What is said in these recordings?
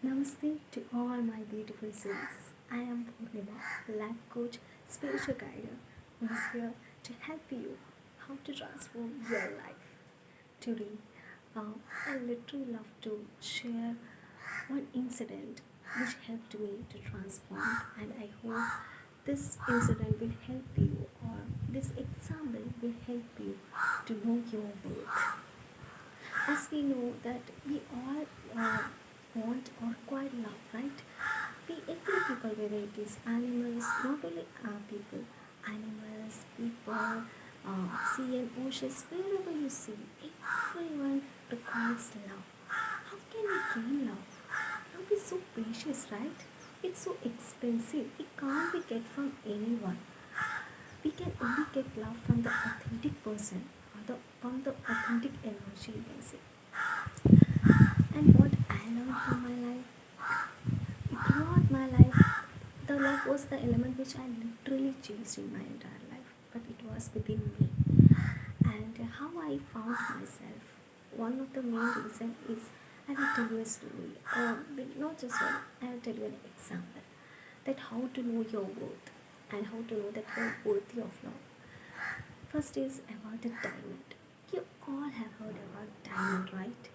Namaste to all my beautiful souls. I am Purnima, life coach, spiritual guide, who is here to help you how to transform your life. Today, I literally love to share one incident which helped me to transform, and I hope this incident will help you, or this example will help you to know your worth. As we know that we all want or require love, right? We every people, whether it is animals, not only people, animals, people, sea and oceans, wherever you see, everyone requires love. How can we gain love? Love is so precious, right? It's so expensive. It can't be get from anyone. We can only get love from the authentic person, or from the authentic energy, you can say. And what I learned from my life, throughout my life, the love was the element which I literally chased in my entire life, but it was within me. And how I found myself, one of the main reason is, I will tell you a story, but not just one, I will tell you an example, that how to know your worth and how to know that you are worthy of love. First is about the diamond. You all have heard about diamond, right?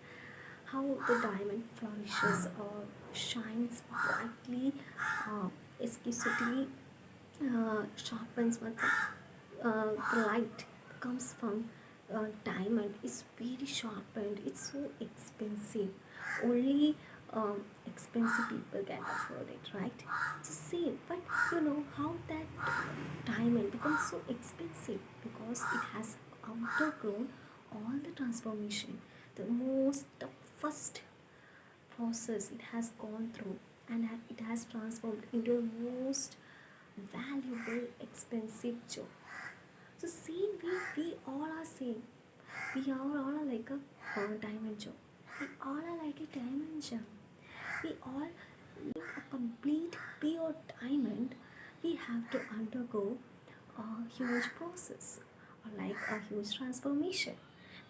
How the diamond flourishes or shines brightly, exquisitely, sharpens when the light comes from diamond is very sharpened. It's so expensive. Only expensive people can afford it, right? It's the same, but you know how that diamond becomes so expensive because it has undergone all the transformation, the most toughest process it has gone through, and it has transformed into a most valuable, expensive job. So same way we all are same. We are all like a diamond job. We all are like a diamond gem. We all need a complete pure diamond. We have to undergo a huge process, or like a huge transformation.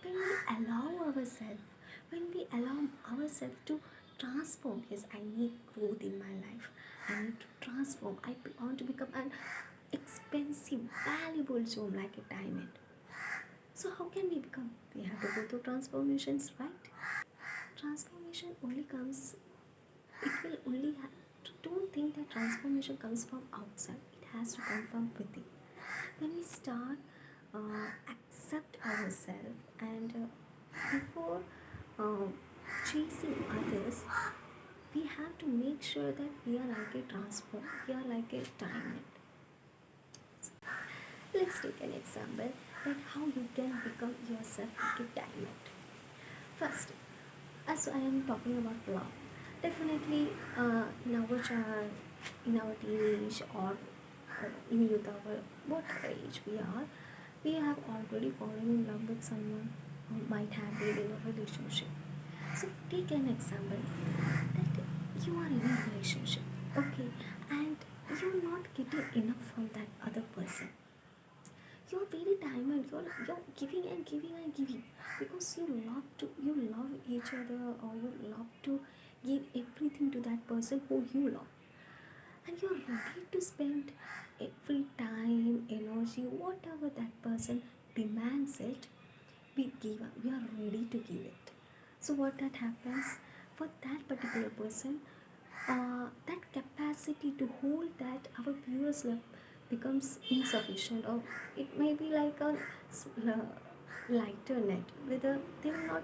When we allow ourselves, when we allow ourselves to transform, yes, I need growth in my life. I need to transform. I want to become an expensive, valuable gem like a diamond. So how can we become? We have to go through transformations, right? Transformation only comes, it will only don't think that transformation comes from outside. It has to come from within. When we start accept ourselves, and before uh, chasing others, we have to make sure that we are like a transform, we are like a diamond. Let's take an example that how you can become yourself like a diamond. First, as I am talking about love, definitely in our teenage, or in youth, our whatever age we have already fallen in love with someone who might have been in a relationship. So take an example that you are in a relationship, okay, and you're not getting enough from that other person. You're very diamond. You're giving and giving and giving because you love each other, or you love to give everything to that person who you love, and you're ready to spend every time, energy, whatever that person demands it. We are ready to give it. So what that happens for that particular person, that capacity to hold that our viewers love becomes insufficient, or it may be like a lighter net whether they will not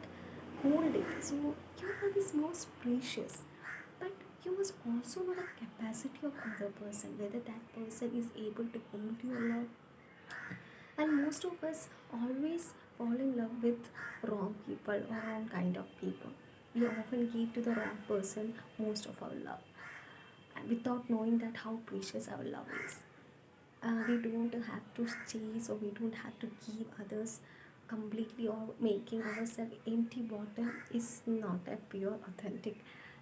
hold it. So your love is most precious, but you must also know the capacity of other person, whether that person is able to hold your love. And most of us always fall in love with wrong people or wrong kind of people. We often give to the wrong person most of our love, and without knowing that how precious our love is. We don't have to chase, or we don't have to give others completely, or making ourselves empty bottle is not a pure authentic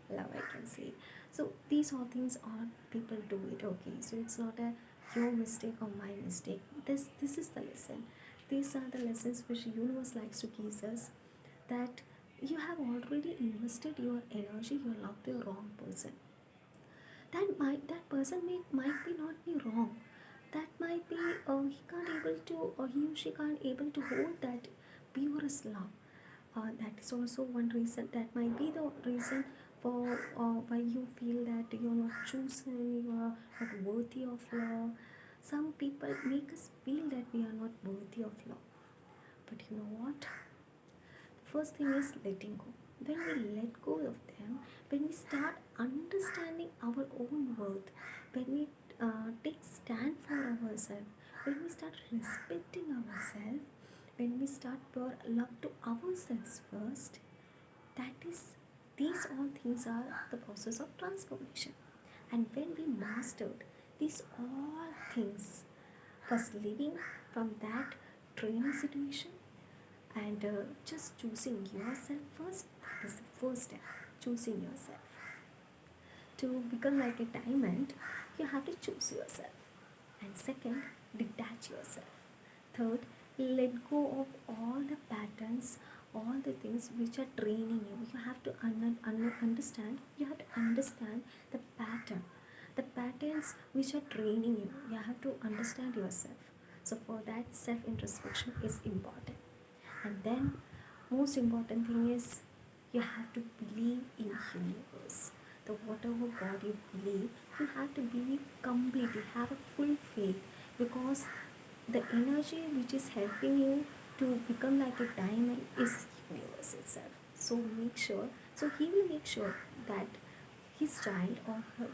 love, I can say. So these all things are people do it, okay, so it's not a your mistake or my mistake. This is the lesson. These are the lessons which universe likes to give us, that you have already invested your energy, you love the wrong person. That person might be not be wrong. That might be he can't able to, or he or she can't able to hold that purest love. That is also one reason. That might be the reason for why you feel that you're not chosen, you are not worthy of love. Some people make us feel that we are not worthy of love. But you know what? First thing is letting go. When we let go of them, when we start understanding our own worth, when we take stand for ourselves, when we start respecting ourselves, when we start pour love to ourselves first, that is, these all things are the process of transformation. And when we mastered these all things, first living from that training situation, and just choosing yourself first, that is the first step. Choosing yourself. To become like a diamond, you have to choose yourself. And second, detach yourself. Third, let go of all the patterns, all the things which are draining you. You have to understand, you have to understand the pattern, the patterns which are draining you. You have to understand yourself. So for that, self introspection is important. And then most important thing is, you have to believe in universe. The whatever God you believe, you have to believe completely, have a full faith, because the energy which is helping you to become like a diamond is universe itself. So make sure, so he will make sure that his child or her,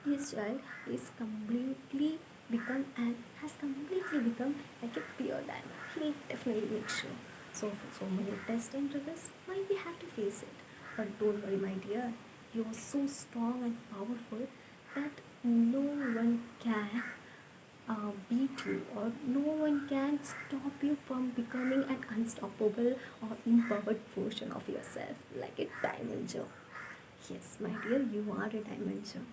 his child is completely become and has completely become like a pure diamond. He will definitely make sure. So for so many tests and triggers, might we have to face it. But don't worry, my dear. You are so strong and powerful that no one can beat you, or no one can stop you from becoming an unstoppable or empowered version of yourself, like a diamond gem. Yes, my dear, you are a diamond gem.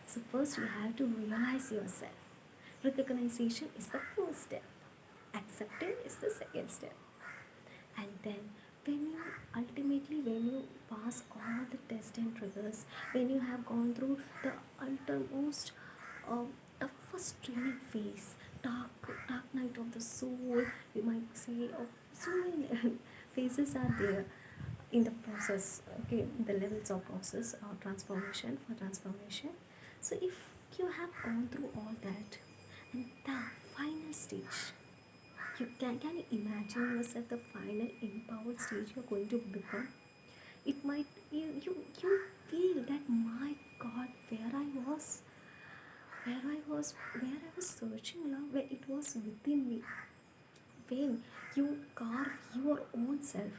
So first you have to realize yourself. Recognition is the first step. Accepting is the second step. And then when you ultimately, when you pass all the tests and triggers, when you have gone through the uttermost toughest training phase, dark night of the soul, you might say, oh, so many phases are there in the process. Okay, the levels of process or transformation, for transformation. So if you have gone through all that, and the final stage, can you imagine yourself the final empowered stage you're going to become? It might, you feel that, my God, where I was searching love, where it was within me. When you carve your own self,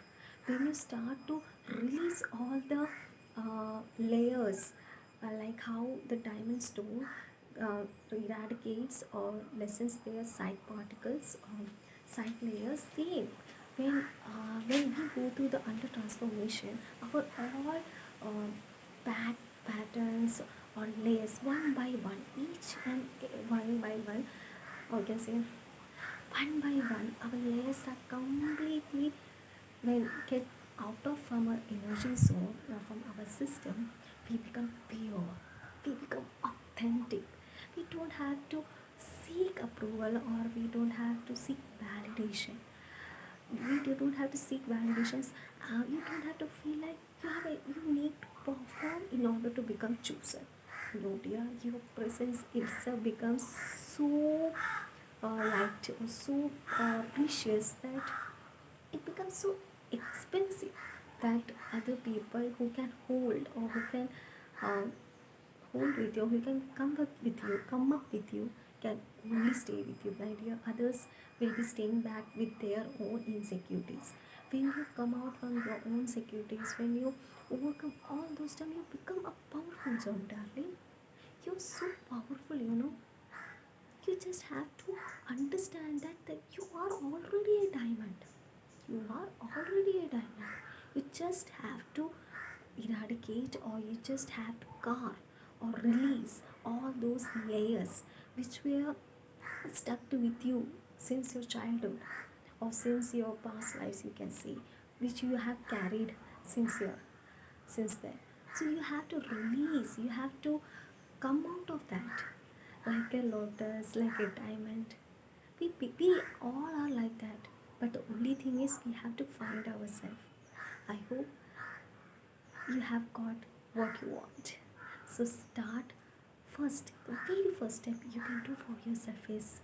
when you start to release all the layers, like how the diamond stone eradicates or lessens their side particles, side layers, same. When we go through the under transformation, our all uh, bad patterns or layers, one by one, each and one by one, or you can say one by one, our layers are completely, when get out of from our energy zone or from our system, we become pure, we become authentic. We don't have to seek approval, or we don't have to seek validation. We don't have to seek validations. You don't have to feel like you need to perform in order to become chosen. No, dear, your presence itself becomes so light or so precious that it becomes so expensive, that other people who can hold, or who can uh, hold with you, who can come up with you, can only stay with you, my dear. Others will be staying back with their own insecurities. When you come out from your own securities, when you overcome all those time, you become a powerful gem, darling. You're so powerful, you know. You just have to understand that you are already a diamond. You are already a diamond. You just have to eradicate, or you just have to carve or release all those layers which were stuck with you since your childhood, or since your past lives, you can see, which you have carried sincere since then. So you have to release, you have to come out of that like a lotus, like a diamond. We all are like that, but the only thing is we have to find ourselves. I hope you have got what you want. So start first. The very first step you can do for yourself is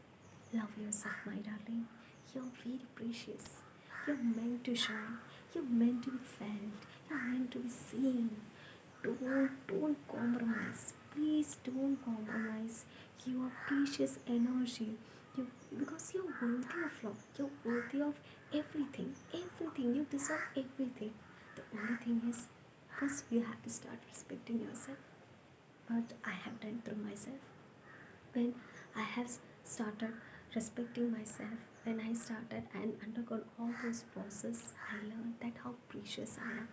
love yourself, my darling. You're very precious. You're meant to shine. You're meant to be felt. You're meant to be seen. Don't compromise. Please don't compromise your precious energy. You, because you're worthy of love. You're worthy of everything. Everything. You deserve everything. The only thing is, first you have to start respecting yourself. But I have done through myself. When I have started respecting myself, when I started and undergone all those process, I learned that how precious I am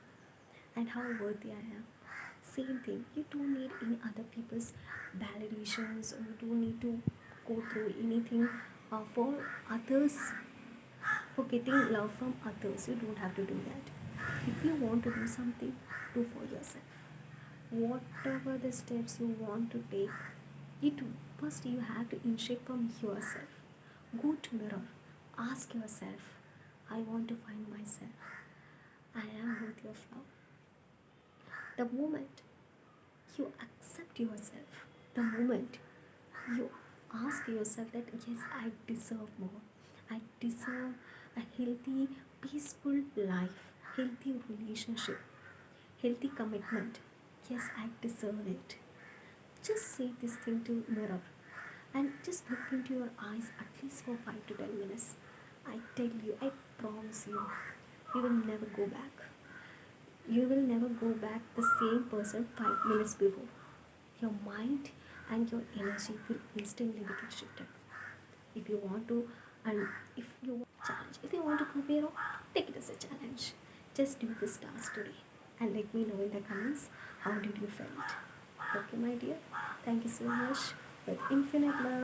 and how worthy I am. Same thing, you don't need any other people's validations, or you don't need to go through anything for others, for getting love from others. You don't have to do that. If you want to do something, do for yourself. Whatever the steps you want to take, it first you have to initiate from yourself. Go to mirror, ask yourself, I want to find myself. I am worthy of love. The moment you accept yourself, the moment you ask yourself that yes, I deserve more, I deserve a healthy, peaceful life, healthy relationship, healthy commitment. Yes, I deserve it. Just say this thing to mirror and just look into your eyes at least for 5 to 10 minutes. I tell you, I promise you will never go back. You will never go back the same person 5 minutes before. Your mind and your energy will instantly get shifted. If you want to, and if you want challenge, if you want to go hero, take it as a challenge. Just do this task today and let me know in the comments how did you felt. Okay, my dear. Thank you so much with infinite love.